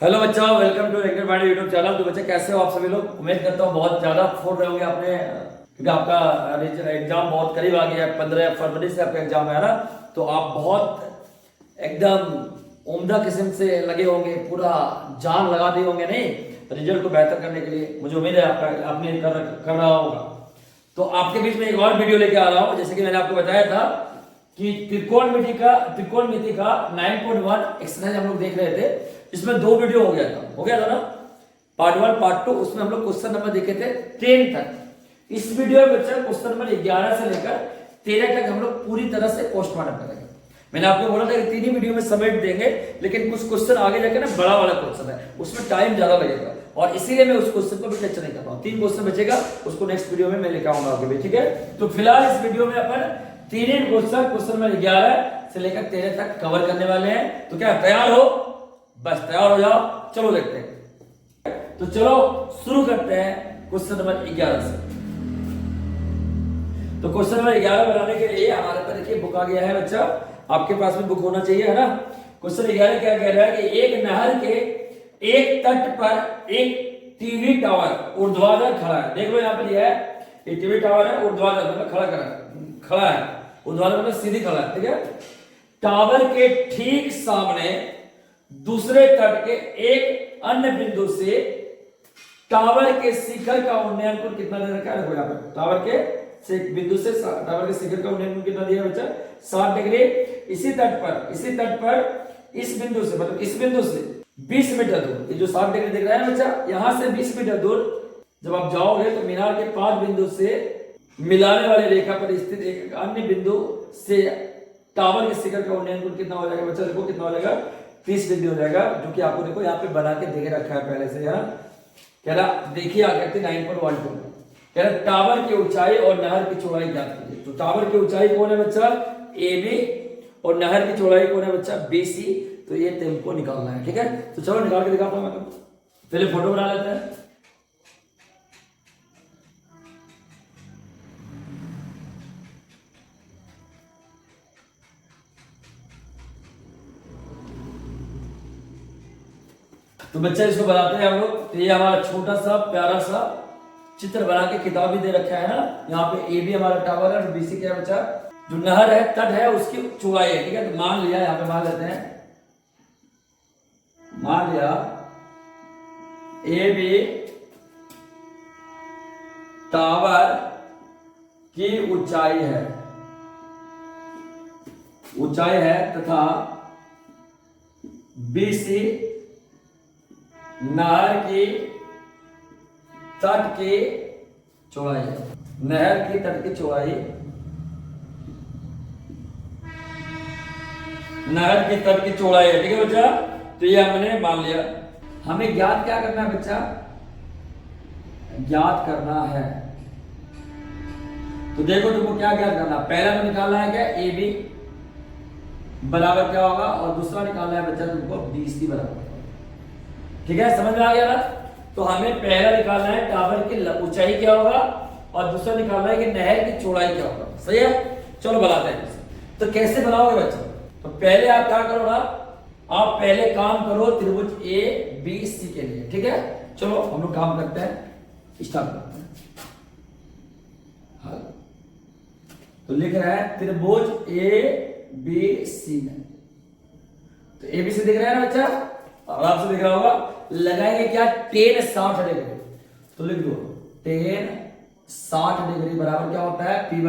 Hello बच्चों, welcome to रेंगर बाड़ी YouTube channel. तो बच्चे कैसे हो आप सभी लोग? उम्मीद करता हूँ बहुत ज़्यादा फुल रहे होंगे आपने, क्योंकि आपका एग्जाम बहुत करीब आ गया है। 15 फरवरी से आपका एग्जाम है ना, तो आप बहुत एकदम उम्दा किस्म से लगे होंगे, पूरा जान लगा दिए होंगे नहीं रिजल्ट को बेहतर करने के लिए। मुझे उम्मीद है आपका आपने कर रहा होगा। तो आपके बीच में एक और वीडियो लेके आ रहा हूँ। जैसे कि मैंने आपको बताया था कि त्रिकोणमिति का 9.1 एक्सरसाइज हम लोग देख रहे थे, जिसमें दो वीडियो हो गया था ना, पार्ट 1 पार्ट 2। उसमें हम लोग क्वेश्चन नंबर देखे थे 10 तक। इस वीडियो में बच्चा क्वेश्चन नंबर 11 से लेकर 13 तक हम लोग पूरी तरह से पोस्टमार्टम करेंगे। मैंने आपको बोला था कि तीन ही वीडियो में समेट देंगे, लेकिन कुछ क्वेश्चन आगे जाके ना बड़ा वाला क्वेश्चन है, उसमें टाइम ज्यादा लगेगा और इसीलिए मैं उस क्वेश्चन को भी टच नहीं कर रहा हूँ। 3 क्वेश्चन बचेगा, उसको नेक्स्ट वीडियो में मैं लेकर आऊंगा आगे भी, ठीक है। तो फिलहाल इस वीडियो में अपन तीन क्वेश्चन नंबर 11 से लेकर 13 तक कवर करने वाले हैं। तो क्या तैयार हो? बस तैयार हो जाओ, चलो देखते हैं। तो चलो शुरू करते हैं क्वेश्चन नंबर 11 से। तो क्वेश्चन नंबर 11 बनाने के लिए हमारे पास देखिए बुक आ गया है बच्चा, आपके पास में बुक होना चाहिए, है ना। क्वेश्चन 11 क्या कह रहा है कि एक नहर के एक तट पर एक टीवी टावर ऊर्ध्वाधर खड़ा है। देख लो यहाँ पे दिया है, ये टीवी टावर है, ऊर्ध्वाधर मतलब खड़ा है, ऊर्ध्वाधर मतलब सीधी खड़ा है, ठीक है। टावर के ठीक सामने दूसरे तट के एक अन्य बिंदु से टावर के शिखर का उन्नयन कोण कितना दे रखा है? देखो यहाँ पे टावर के बिंदु से टावर के शिखर का उन्नयन कोण कितना दिया बच्चा? 60 डिग्री। इसी तट पर इस बिंदु से मतलब इस बिंदु से 20 मीटर दूर, ये जो 60 डिग्री दिख रहा है बच्चा, यहां से 20 मीटर दूर जब आप जाओगे तो मीनार के 5 बिंदु से मिलाने वाली रेखा पर स्थित एक अन्य बिंदु से टावर के शिखर का उन्नयन कोण कितना हो जाएगा बच्चा? देखो कितना हो जाएगा, 30 डिग्री हो जाएगा, जो कि आपको देखो यहाँ पे बना के दे रखा है पहले से। यहाँ कह रहा देखिए आकृति 9.12 कह रहा टावर की ऊंचाई और नहर की चौड़ाई ज्ञात कीजिए। तो टावर की ऊंचाई कौन है बच्चा? AB, और नहर की चौड़ाई कौन है बच्चा? BC। तो ये तुमको निकालना है, ठीक है। तो चलो निकाल के दिखाता हूं मैं तुमको। पहले फोटो बना लेते हैं। तो बच्चा इसको बनाते हैं हम लोग। तो ये हमारा छोटा सा प्यारा सा चित्र बना के किताब भी दे रखा है ना। यहाँ पे AB हमारा टावर है और BC क्या बच्चा? जो नहर है, तट है, उसकी चौड़ाई है, ठीक है। तो मान लिया, यहाँ पे मान लेते हैं, मान लिया AB टावर की ऊंचाई है तथा BC नहर की तट की चौड़ाई है। नहर की तट की चौड़ाई, नहर की तट की चौड़ाई है, ठीक है बच्चा। तो ये हमने मान लिया। हमें ज्ञात क्या करना है बच्चा? ज्ञात करना है। तो देखो तुमको क्या ज्ञात करना, पहला तो निकालना है क्या? AB बराबर क्या होगा, और दूसरा निकालना है बच्चा तुमको BC बराबर, ठीक है। समझ में आ गया ना। तो हमें पहला निकालना है टावर की ऊंचाई क्या होगा, और दूसरा निकालना है कि नहर की चौड़ाई क्या होगा, सही है। चलो बनाते हैं। तो कैसे बनाओगे बच्चा? तो पहले आप क्या करो ना, आप पहले काम करो त्रिभुज ABC के लिए, ठीक है। चलो हम लोग काम करते हैं, स्टार्ट करते हैं। हाँ, तो लिख रहा है त्रिभुज ABC में। तो ABC दिख रहा है ना बच्चा, आराम से दिख रहा होगा। लगाएंगे क्या? tan 60 degree. तो लिख दो tan 60 डिग्री बराबर क्या होता है? P/B।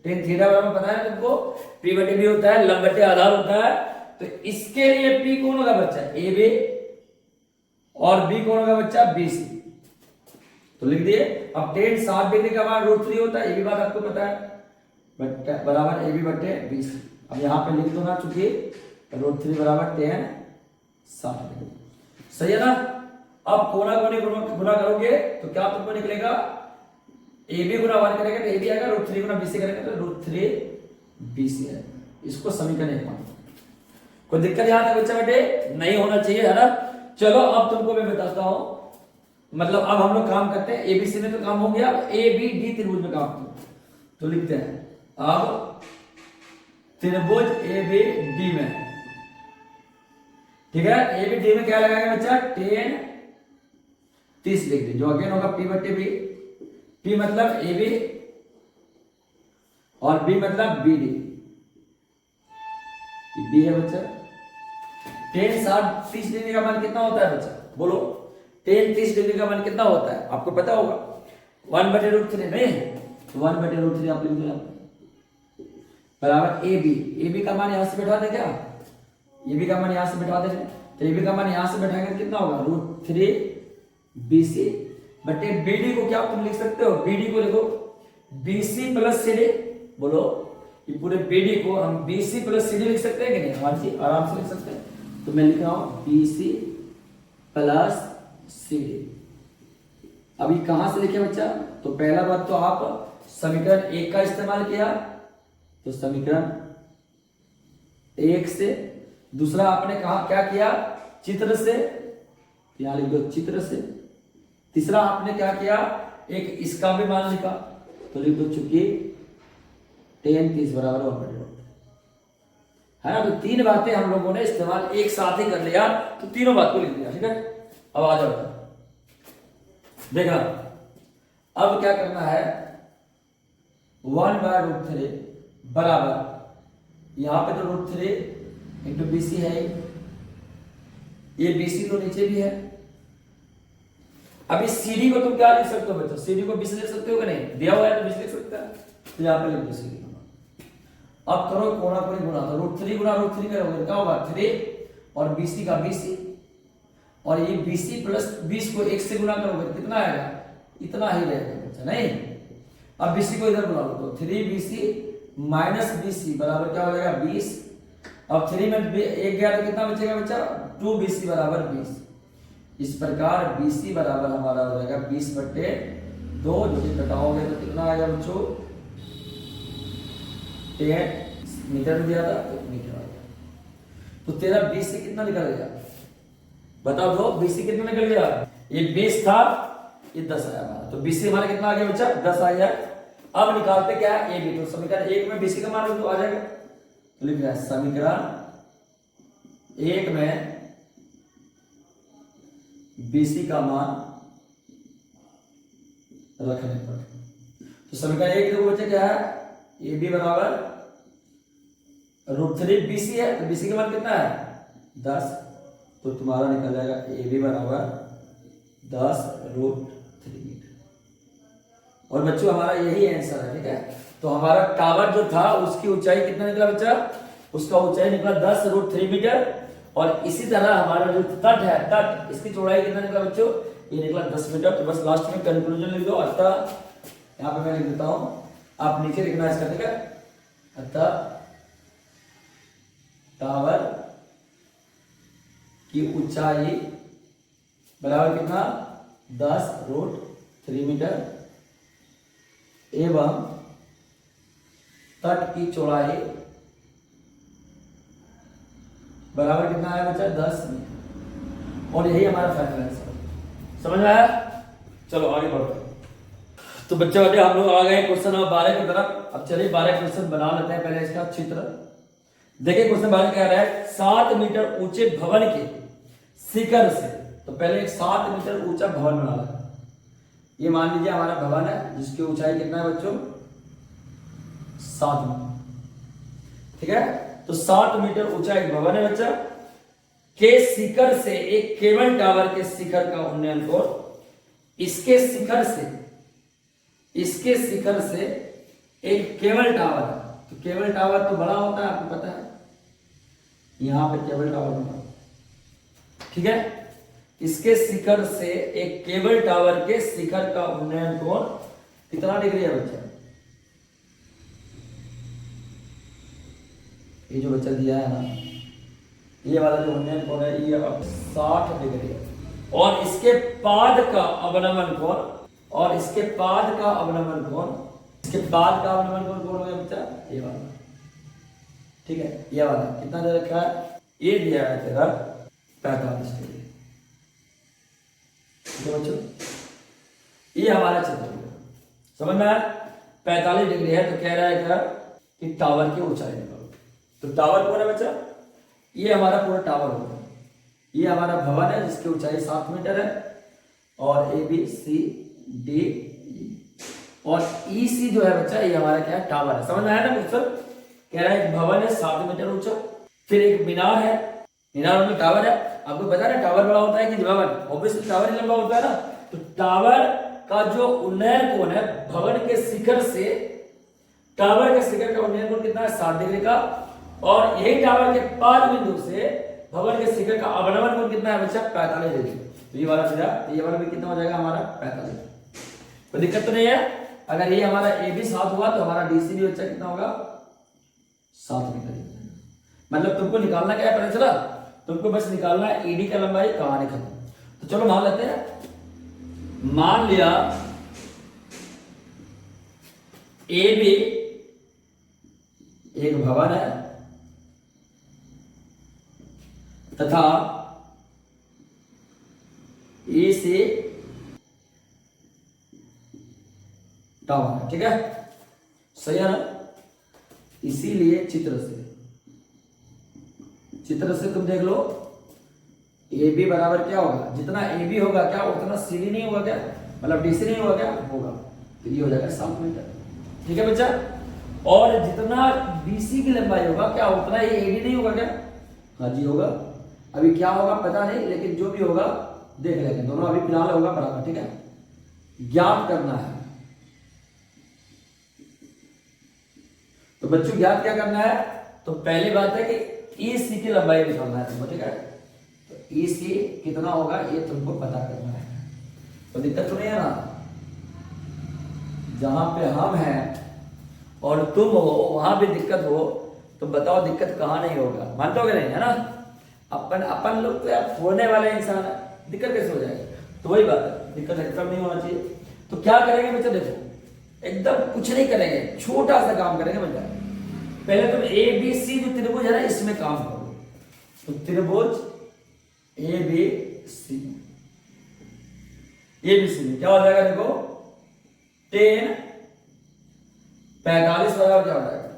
tan थीटा बराबर पता है तुमको? P/B होता है, लंब बटे आधार होता है। तो इसके लिए P कौन होगा बच्चा? AB, और B कौन होगा बच्चा? BC। तो लिख दिए। अब tan 60 डिग्री का मान √3 होता है, ये भी बात आपको पता है, बराबर AB/BC। अब यहां पे लिख दो ना, चूंकि √3 बराबर tan 60 डिग्री, सही है ना। अब कोना कोने गुना करोगे तो क्या तुमको निकलेगा? AB गुना 1 करेंगे तो AB आएगा, √3 गुना BC करेंगे तो √3 BC है। इसको समीकरण 1 मानो। कोई दिक्कत यहां तक बच्चा बेटे नहीं होना चाहिए, है ना। चलो अब तुमको मैं बताता हूं, मतलब अब हम लोग काम करते हैं। ABC में तो काम हो गया, अब ABD त्रिभुज में काम करो। तो लिखते हैं अब त्रिभुज ABD में ठीक है, ए बी डी में क्या लगाएंगे बच्चा, टेन 30 डिग्री, जो अगेन होगा पी बटे बी। पी मतलब ए बी और बी मतलब बी डी। बी है बच्चा। टेन 30 डिग्री का मान कितना होता है बच्चा, बोलो। टेन 30 डिग्री का मान कितना होता है, आपको पता होगा, 1/√3 नहीं, तो 1/√3 आप लिख दो यहाँ बराबर ए बी। ए बी का मान यहां से बैठा दे क्या, ए बी का मान यहां से बैठा दे, तो ए बी का मान यहां से बैठाएंगे कितना होगा, √3 BC बटे BD को क्या तुम लिख सकते हो, BD को लिखो BC प्लस CD। बोलो, ये पूरे BD को हम BC प्लस CD लिख सकते हैं कि नहीं, हाँ जी आराम से लिख सकते हैं। तो मैं लिख रहा हूं BC प्लस CD। अभी कहां से लिखे बच्चा, तो पहला बात तो आप समीकरण 1 का इस्तेमाल किया, तो समीकरण 1 से। दूसरा आपने कहा क्या किया, चित्र से, यहां लिख दो चित्र से। तीसरा आपने क्या किया, एक इसका भी मान लिखा, तो लिख दो चूंकि टेन 30 बराबर 1/√3 है ना। तो तीन बातें हम लोगों ने इस्तेमाल एक साथ ही कर लिया, तो तीनों बात को लिख दिया। ठीक है, अब आ जाओ देखा, अब क्या करना है, 1/√3 बराबर, यहां पे तो √3 इंटू BC है, ये BC तो नीचे भी है। अभी CD को तुम क्या लिख सकते हो बच्चों, CD को 20 लिख सकते हो कि नहीं, दिया हुआ है तो 20 लिख सकता है, तो यहां पे लिख दो CD। अब करो कोना कोनी गुणा, तो √3 गुणा √3 करोगे क्या होगा, 3 और BC का BC, और ये BC प्लस 20 को 1 से गुणा करोगे कितना आएगा, इतना ही रहेगा बच्चा, नहीं। अब BC को इधर बुला लो, तो 3BC माइनस BC बराबर क्या हो जाएगा 20। अब 3 में 1 गया तो कितना बचेगा बच्चा, 2BC बराबर 20। इस प्रकार BC बराबर हमारा हो जाएगा 20/2, जो कि घटाओगे तो कितना आएगा बच्चों, 10 मीटर में दिया था तो मीटर आ गया। तो तेरा BC कितना निकल गया, बताओ दो, BC कितना निकल गया, ये 20 था, ये 10 आया हमारा, तो BC हमारा कितना आ गया बच्चा, 10 आ गया। अब निकालते क्या है, AB, तो समीकरण 1 में BC का मान तो आ जाएगा, तो लिख रहा है समीकरण 1 में BC का मान रखने पर, तो समीकरण 1 देखो बच्चे क्या है, AB बराबर √3 BC है, तो BC का मान कितना है 10, तो तुम्हारा निकल जाएगा AB बराबर 10√3 मीटर। और बच्चों हमारा यही आंसर है। ठीक है, तो हमारा टावर जो था उसकी ऊंचाई कितना निकला बच्चा, उसका ऊंचाई निकला 10√3 मीटर। और इसी तरह हमारा जो तट है, तट, इसकी चौड़ाई कितना निकला बच्चों, ये निकला 10 मीटर। तो बस लास्ट में कंक्लूजन लिख दो, अतः यहाँ पे मैं लिख देता हूं, आप नीचे लिखना इसका। ठीक है, अतः टावर की ऊंचाई बराबर कितना, 10√3 मीटर, एवं तट की चौड़ाई बराबर कितना आया बच्चा, 10 मीटर। और यही हमारा फाइनल आंसर, समझ में आया। चलो आगे बढ़ते हैं। तो बच्चे बेटे हम लोग आ गए क्वेश्चन नंबर 12 की तरफ। अब चलिए 12 क्वेश्चन बना लेते हैं। पहले इसका चित्र देखिए, क्वेश्चन 12 कह रहा है 7 मीटर ऊंचे भवन के शिखर से, तो पहले एक 7 मीटर ऊंचा भवन बना लेते हैं। ये मान लीजिए हमारा भवन है जिसकी ऊंचाई कितना है बच्चों, 7 मीटर। ठीक है, तो 7 मीटर ऊंचा एक भवन है बच्चा, के शिखर से एक केबल टावर के शिखर का उन्नयन को, इसके शिखर से एक केबल टावर है। तो केबल टावर तो बड़ा होता है, आपको पता है, यहां पे केबल टावर बना। ठीक है, इसके शिखर से एक केबल टावर के शिखर का उन्नयन कोण कितना डिग्री है बच्चा, ये जो बच्चा दिया है ना, ये वाला जो उन्नयन कोण है ये 60 डिग्री है। और इसके पाद का अवनमन कोण, और इसके पाद का अवनमन कोण, इसके पाद का अवनमन कोण कौन हो गया बच्चा, ये वाला। ठीक है, ये वाला कितना दे रखा है, ये दिया है तेरा 45 डिग्री। बच्चों ये हमारा चित्र समझ में आया, 45 डिग्री है। तो कह रहा है क्या कि टावर की ऊंचाई निकालो। तो टावर कौन है बच्चा, ये हमारा पूरा टावर होगा। ये हमारा भवन है जिसकी ऊंचाई 7 मीटर है, और A B C D E, और ई सी जो है बच्चा ये हमारा क्या है, टावर है। समझ में आया ना मित्र? कह रहा है एक भवन है 7 मीटर ऊंचा, फिर एक मीनार है, मीनार में टावर है। आपको पता है ना टावर बड़ा होता है कि भवन? ऑब्वियसली टावर ही लंबा होता है ना। तो टावर का जो उन्नयन कोण है भवन के शिखर से, टावर के शिखर का उन्नयन कोण कितना है, 60 डिग्री का, और यही टावर के 5 बिंदु से भवन के शिखर का अवनमन कोण कितना है बच्चा, 45 डिग्री। तो ये वाला सीधा, ये वाला भी कितना हो जाएगा हमारा, 45। कोई दिक्कत तो नहीं है। अगर ये हमारा ए बी 7 हुआ तो हमारा डीसी भी बच्चा कितना होगा, 7 मीटर। मतलब तुमको निकालना क्या है, पता चला? तुमको बस निकालना है ईडी का लंबाई, कहानी खत्म। तो चलो मान लेते हैं, मान लिया ए बी एक भवन है तथा ए से टावर है, ठीक है, सही है ना? इसीलिए चित्र से तुम देख लो, ए बी बराबर क्या होगा, जितना ए बी होगा क्या उतना सी डी नहीं होगा क्या, मतलब डी सी नहीं होगा क्या, होगा। तो ये हो जाएगा 7 मीटर, ठीक है बच्चा। और जितना बीसी की लंबाई होगा क्या उतना ये एडी नहीं होगा क्या, हाँ जी होगा। अभी क्या होगा पता नहीं, लेकिन जो भी होगा देख लेते हैं, दोनों अभी फिलहाल होगा बराबर, ठीक है। ज्ञात करना है, तो बच्चों ज्ञात क्या करना है, तो पहली बात है कि ई सी की लंबाई निकालना है तुमको, ठीक है। तो ई सी कितना होगा ये तुमको पता करना है, तो दिक्कत तो नहीं है ना। जहां पे हम हैं और तुम हो वहां भी दिक्कत हो, तो बताओ दिक्कत कहां नहीं होगा, मानते हो कि नहीं, है ना? अपन लोग तो यार होने वाले इंसान है, दिक्कत कैसे हो जाएगी? तो वही बात है, दिक्कत एकदम नहीं होना चाहिए। तो क्या करेंगे बच्चा, देखो एकदम कुछ नहीं करेंगे, छोटा सा काम करेंगे बच्चा। पहले तुम ए बी सी जो त्रिभुज है ना इसमें काम करो। तो त्रिभुज ए बी सी में क्या हो जाएगा, देखो 10 45 बराबर क्या हो जाएगा,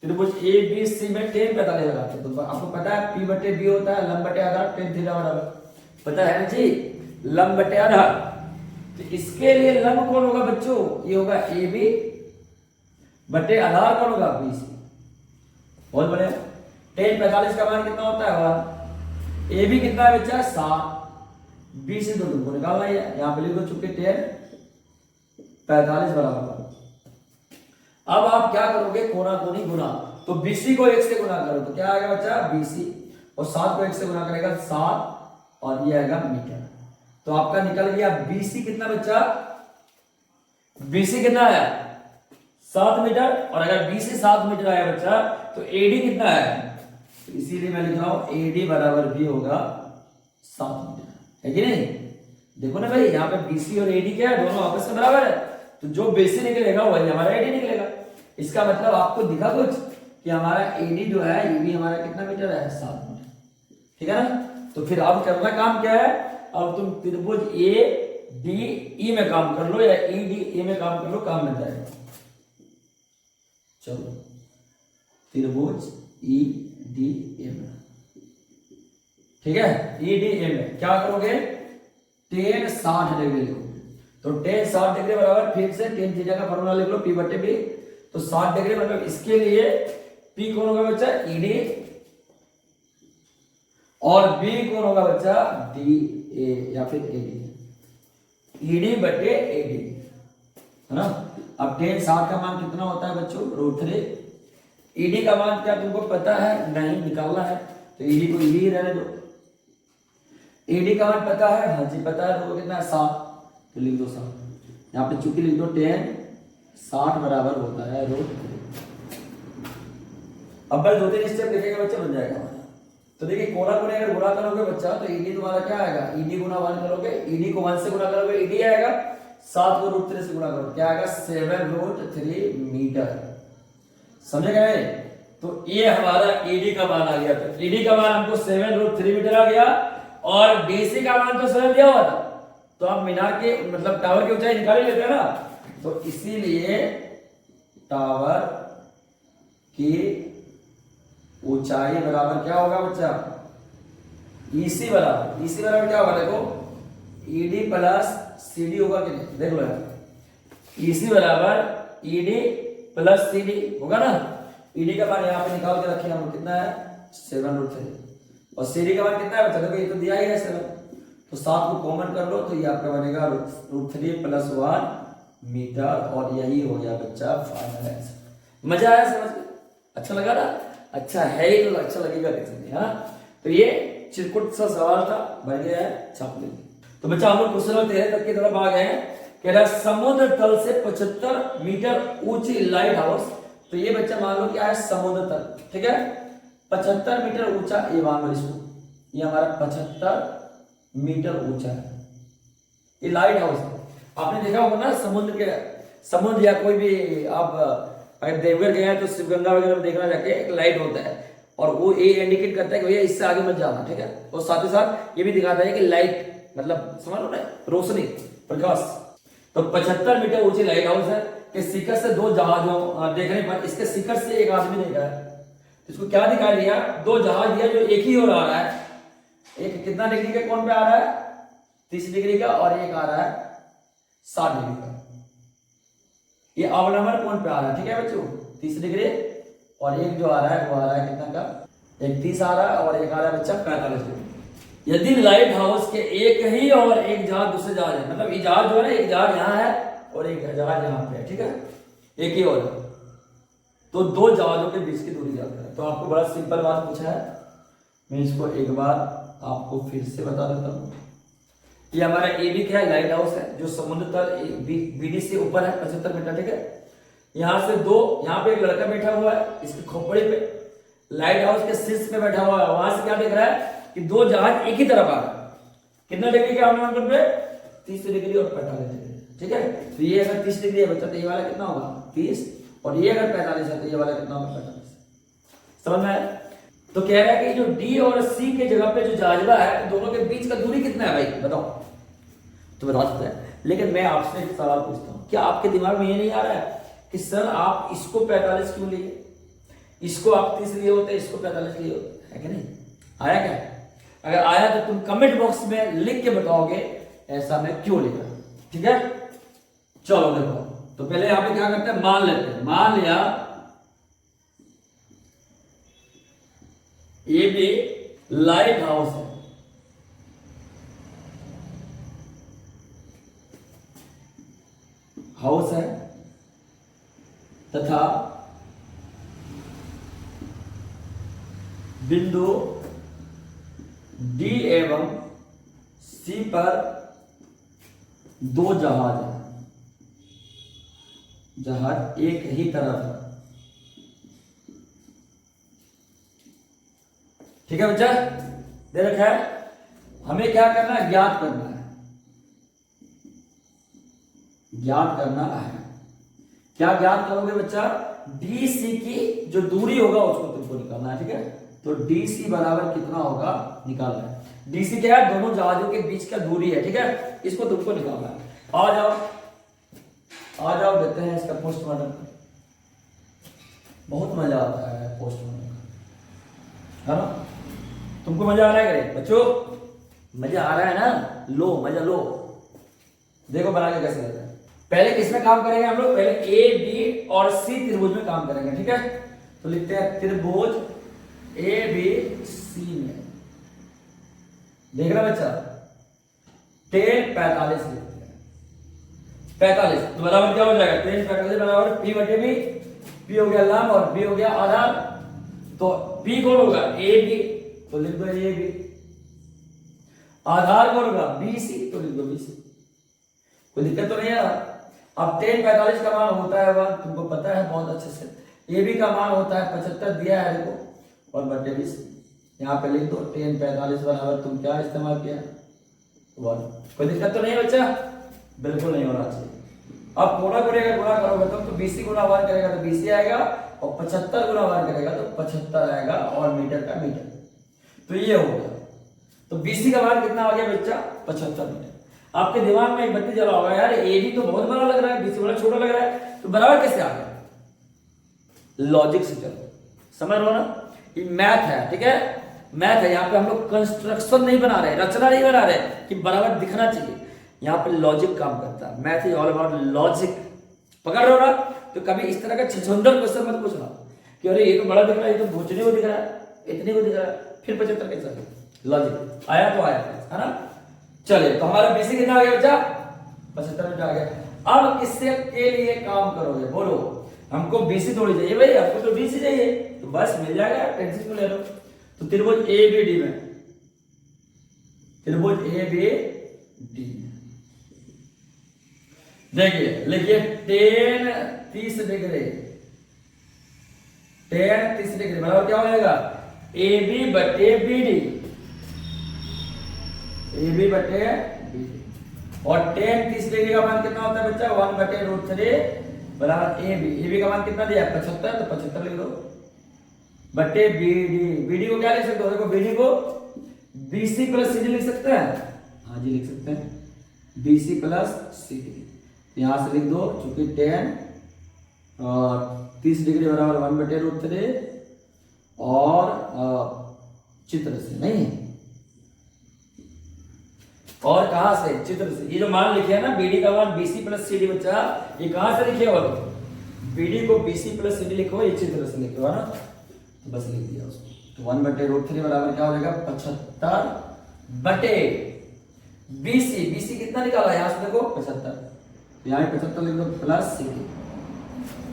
त्रिभुज ए बी सी में 10 45 लगाते। तो आपको पता है पी बटे बी होता है लंब बटे आधार, 10 थीटा बराबर, पता है ना जी, लंब बटे आधार। तो इसके लिए लंब कौन होगा बच्चों, ये होगा ए बी, बटे आधार कौन होगा, बी सी। बहुत बढ़िया। 10 45 का मान कितना होता है, ए बी कितना है बच्चा, 7, बी सी तो तुमको निकालना ही है, यहां पे लिखो चुके 10 45 बराबर। अब आप क्या करोगे, कोना कोनी गुना, तो बीसी को 1 से गुना करो तो क्या आएगा बच्चा, बीसी, और 7 को 1 से गुना करेगा 7, और ये आएगा मीटर। तो आपका निकल गया बीसी कितना बच्चा, बीसी कितना है 7 मीटर, और अगर बीसी 7 मीटर आया बच्चा तो एडी कितना है, तो इसीलिए मैं लिख रहा हूं एडी बराबर भी होगा 7 मीटर, है कि नहीं? देखो ना भाई, यहाँ पे बीसी और एडी क्या है, दोनों आपस में बराबर है, तो जो बीसी निकलेगा वही हमारा एडी निकलेगा। इसका मतलब आपको दिखा कुछ कि हमारा एडी जो है ये भी हमारा कितना मीटर है, 7 मीटर, ठीक है ना? तो फिर अब करना काम क्या है, अब तुम त्रिभुज ए डी ई में काम कर लो, या ई डी ए में काम कर लो, काम मिल जाएगा। चलो त्रिभुज ई डी ए में, ठीक है, ई डी ए में क्या करोगे, 10 60 डिग्री लिखो। तो 10 60 डिग्री बराबर, फिर से 10 थीटा का फॉर्मूला लिख लो, पी बटे बी। तो 60 डिग्री मतलब इसके लिए पी कौन होगा बच्चा, ईडी, और बी कौन होगा बच्चा, डी ए या फिर एडी, ईडी बटे एडी, है ना? अब 10 60 का मान कितना होता है बच्चों, √3। ईडी का मान क्या तुमको पता है, नहीं निकालना है, तो ईडी को ईडी ही रहने दो। एडी का मान पता है, हाँ जी पता है, तो कितना है 7, तो लिख दो 7, यहाँ पे चूंकि लिख दो 10 60 बराबर होता है √3। अब बस 2-3 स्टेप लिखेगा बच्चा, बन जाएगा। तो देखिए कोना कोने अगर गुणा करोगे बच्चा तो ईडी तुम्हारा क्या आएगा, ईडी गुना 1 करोगे, ईडी को 1 से गुणा करोगे ईडी आएगा, 7 को √3 से गुणा करोगे क्या आएगा, 7√3 मीटर। समझे गए? तो ये हमारा ईडी का मान आ गया। तो ईडी का मान हमको 7√3 मीटर आ गया, और डीसी का मान तो 7 दिया हुआ था, तो आप मीनार के मतलब टावर की ऊंचाई निकाल लेते हैं ना। तो इसीलिए टावर की ऊंचाई बराबर क्या होगा बच्चा, ईसी बराबर क्या होगा देखो, ईडी प्लस सीडी होगा कि नहीं, देख लो यार। ईसी बराबर ईडी प्लस सीडी होगा ना। ईडी का मान यहाँ पे निकाल के रखे हम, कितना है 7√3, और सीडी का मान कितना है बच्चा, देखो ये तो दिया ही है 7, तो 7 को कॉमन कर लो तो ये आपका बनेगा √3 + 1 मीटर, और यही हो गया बच्चा फाइनल आंसर। मजा आया समझ में, अच्छा लगा ना, अच्छा है ही तो अच्छा लगेगा कैसे नहीं, हाँ। तो ये चिरकुट सा सवाल था, बढ़ गया है, छाप लेंगे। तो बच्चा हम लोग क्वेश्चन नंबर 13 तक की तरफ आ गए हैं। कह रहा समुद्र तल से 75 मीटर ऊंची लाइट हाउस, तो ये बच्चा मान लो क्या है समुद्र तल, ठीक है, 75 मीटर ऊंचा, ये मान लो इसको, ये हमारा 75 मीटर ऊंचा है, ये लाइट हाउस है। आपने देखा होगा ना समुद्र या कोई भी आप अगर देवघर गए हैं तो शिवगंगा वगैरह में देखना जाके एक लाइट होता है, और वो ये इंडिकेट करता है कि भैया इससे आगे मत जाना, ठीक है, और साथ ही साथ ये भी दिखाता है कि लाइट मतलब समझ लो ना, रोशनी, प्रकाश। तो 75 मीटर ऊंची लाइट हाउस है कि शिखर से 2 जहाजों देखने पर, इसके शिखर से एक आदमी देखा है, इसको क्या दिखा दिया, 2 जहाज दिया जो एक ही ओर आ रहा है, एक कितना डिग्री के कोण पे आ रहा है 30 डिग्री का, और एक आ रहा है 60 डिग्री का, ये अवलंबन कोण पे आ रहा है, ठीक है बच्चों 30 डिग्री, और एक जो आ रहा है वो आ रहा है कितना का, एक 30 आ रहा है, और एक आ रहा है बच्चा 45 डिग्री। यदि लाइट हाउस के एक ही और एक जहाज दूसरे जहाज है, मतलब ये जहाज जो है ना, एक जहाज यहाँ है और एक जहाज यहाँ पे है, ठीक है, एक ही और, तो 2 जहाजों के बीच की दूरी ज्यादा है। तो आपको बड़ा सिंपल बात पूछा है, मैं इसको एक बार आपको फिर से बता देता हूँ। ये हमारा ए बी क्या है, लाइट हाउस है जो समुद्र तल बीडी से ऊपर है 75 मीटर, ठीक है। यहाँ से 2, यहाँ पे एक लड़का बैठा हुआ है इसकी खोपड़ी पे, लाइट हाउस के शीर्ष पे बैठा हुआ है, वहां से क्या देख रहा है कि 2 जहाज एक ही तरफ आ रहा है, कितना डिग्री के अवलंबन पे 30 डिग्री और 45 डिग्री, ठीक है। तो ये अगर 30 डिग्री है बच्चा तो ये वाला कितना होगा 30, और ये अगर 45 है तो ये वाला कितना होगा 45, समझ में आया। तो कह रहा है कि जो डी और सी के जगह पे जो जाजबा है दोनों के बीच का दूरी कितना है भाई बताओ, तो बता सकते हैं। लेकिन मैं आपसे एक सवाल पूछता हूँ, क्या आपके दिमाग में ये नहीं आ रहा है कि सर आप इसको 45 क्यों लिए, इसको आप 30 लिए होते, इसको 45 लिए होते, है कि नहीं, आया क्या? अगर आया तो तुम कमेंट बॉक्स में लिख के बताओगे ऐसा मैं क्यों लिखा, ठीक है। चलो देखो, तो पहले यहाँ पे क्या करते हैं, मान लेते हैं, मान लिया ये भी लाइट हाउस है, तथा बिंदु डी एवं सी पर 2 जहाज है, जहाज एक ही तरफ है, ठीक है बच्चा, दे रखा है। हमें क्या करना है, ज्ञात करना है, ज्ञात करना है। क्या ज्ञात करोगे बच्चा, डी सी की जो दूरी होगा उसको तुमको निकालना है, ठीक है। तो डी सी बराबर कितना होगा निकालना है। डी सी क्या है, दोनों जहाजों के बीच का दूरी है, ठीक है, इसको तुमको निकालना है। आ जाओ देते हैं इसका पोस्टमार्टम। बहुत मजा आता है पोस्टमार्टम का, है ना। तुमको मजा आ रहा है बच्चों, मजा आ रहा है ना, लो मजा लो। देखो बना के कैसे रहता है। पहले किसमें काम करेंगे हम लोग, पहले ए बी और सी त्रिभुज में काम करेंगे, ठीक है। तो लिखते हैं त्रिभुज ए बी सी में, देख रहा बच्चा 10 45 लिखते हैं, 45 तो बराबर क्या हो जाएगा, 10 45 बराबर पी बटे बी, पी हो गया लंब और बी हो गया आधार। तो पी कौन होगा, ए बी, तो लिख दो ए बी। आधार कौन होगा, बी सी, तो लिख दो बी सी। कोई दिक्कत तो नहीं है। अब 10 45 का मान होता है 1, तुमको पता है बहुत अच्छे से। ए बी का मान होता है 75 दिया है देखो, और बटे 20 यहाँ पे लिख दो। 10 45 बराबर तुम क्या इस्तेमाल किया, 1। कोई दिक्कत तो नहीं है बच्चा, बिल्कुल नहीं होना चाहिए। अब कोना कोने का गुणा करोगे तो 20 गुना 1 करेगा तो 20 आएगा, और 75 गुना 1 करेगा तो 75 आएगा, और मीटर का मीटर। तो ये हो गया। तो BC का मान कितना आ गया बच्चा, 75 मीटर। आपके दिमाग में एक बत्ती जला होगा, यार ए भी तो बहुत बड़ा लग रहा है, BC बड़ा छोटा लग रहा है, तो बराबर कैसे आ गया। लॉजिक से चलो, समझ लो ना, ये मैथ है, ठीक है। मैथ है, यहाँ पे हम लोग कंस्ट्रक्शन नहीं बना रहे, रचना नहीं बना रहे कि बराबर दिखना चाहिए। यहाँ पे लॉजिक काम करता है। Math is all about logic. पकड़ रहे हो ना? तो कभी इस तरह का छछूंदर क्वेश्चन मत पूछना कि अरे ये तो बड़ा दिख रहा है, ये तो भूचने को दिख रहा है, इतने को दिख रहा है, फिर 75 कैसे? लॉजिक आया तो आया, है ना? चलिए, तो हमारा बीसी कितना आ गया बच्चा? 75 मिनट आ गया। अब इससे के लिए काम करोगे, बोलो हमको बीसी थोड़ी चाहिए भाई, आपको तो बीसी चाहिए, तो बस मिल जाएगा, टेंशन को ले लो। तो त्रिभुज ए बी डी में, त्रिभुज ए बी डी देखिए, लिखिए tan 30 डिग्री, tan 30 डिग्री बराबर क्या हो जाएगा? ए बी बटे बी डी, ए बी बटे बी डी। और tan 30 डिग्री का मान कितना होता है बच्चा? 1/√3 बराबर ए बी का मान कितना दिया? 75, तो 75 लिख दो बटे बी डी। बी डी को क्या लिख सकते हो? देखो बी डी को BC प्लस CD लिख सकते हैं। हाँ जी लिख सकते हैं, BC प्लस CD। यहां से लिख दो, चूंकि tan 30 डिग्री बराबर 1/√3 और चित्र से नहीं, और कहां से? चित्र से। ये जो मान लिखे है ना BD का मान BC प्लस CD बच्चा, ये कहां से लिखे हो? BD को BC प्लस CD लिखो, ये चित्र से लिखे हो ना, तो बस लिख दिया उसको। तो 1/√3 बराबर क्या हो जाएगा? 75 बटे BC। BC कितना निकाला? यहां से देखो 75, यहाँ 75 लिख दो प्लस CD।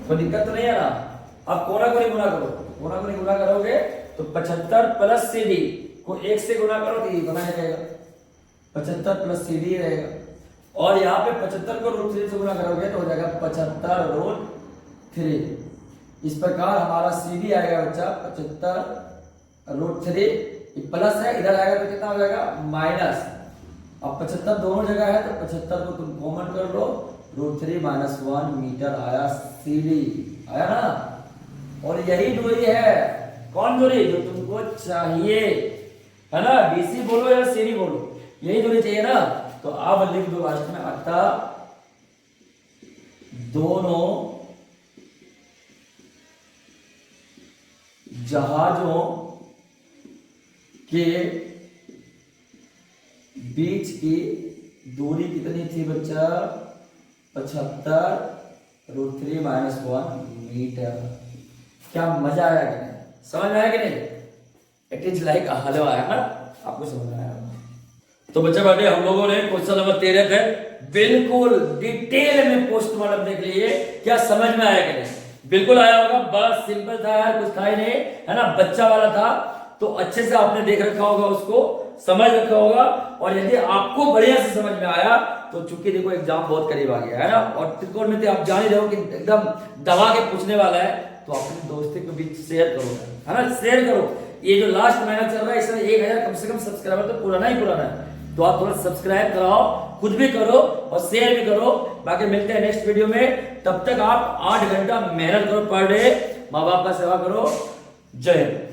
कोई दिक्कत तो नहीं है ना? अब कोना को नहीं गुना करो, कोना को नहीं गुना करोगे तो 75 प्लस CD को 1 से गुना करो तो ये बना जाएगा 75 प्लस CD रहेगा। और यहाँ पे 75 को √3 से गुना करोगे तो हो जाएगा 75√3। इस प्रकार हमारा CD आएगा बच्चा 75√3, प्लस है, इधर आएगा तो कितना हो जाएगा? माइनस। अब 75 दोनों जगह है तो 75 को तुम कॉमन कर लो, √3 - 1 मीटर आया CD, आया ना? और यही दूरी है, कौन दूरी? जो तुमको चाहिए, है ना? BC बोलो या CD बोलो, यही दूरी चाहिए ना? तो आप लिख दो लास्ट में, अतः दोनों जहाजों के बीच की दूरी कितनी थी बच्चा? 75√3 - 1 मीटर। क्या मजा आया कि नहीं? समझ में आया कि नहीं? इट इज लाइक हलवा, है ना? आपको समझ में आया? तो बच्चा बाटे, हम लोगों ने क्वेश्चन नंबर 13 थे बिल्कुल डिटेल में पोस्टमार्टम देख लिए, क्या समझ में आया कि नहीं? बिल्कुल आया होगा, बस सिंपल था यार, कुछ था ही नहीं, है ना? बच्चा वाला था तो अच्छे से आपने देख रखा होगा, उसको समझ रखा होगा। और यदि आपको बढ़िया से समझ में आया तो चूंकि देखो एग्जाम बहुत करीब आ गया है ना, और त्रिकोणमिति आप जान ही रहो कि एकदम दबा के पूछने वाला है, तो अपने दोस्तों के बीच शेयर करो, है ना? शेयर करो। ये जो लास्ट महीना चल रहा है इसमें 1000 कम से कम सब्सक्राइबर तो पुराना ही पुराना है, तो आप थोड़ा सब्सक्राइब कराओ, खुद भी करो और शेयर भी करो। बाकी मिलते हैं नेक्स्ट वीडियो में, तब तक आप 8 घंटा मेहनत करो पर डे, माँ बाप का सेवा करो। जय हिंद।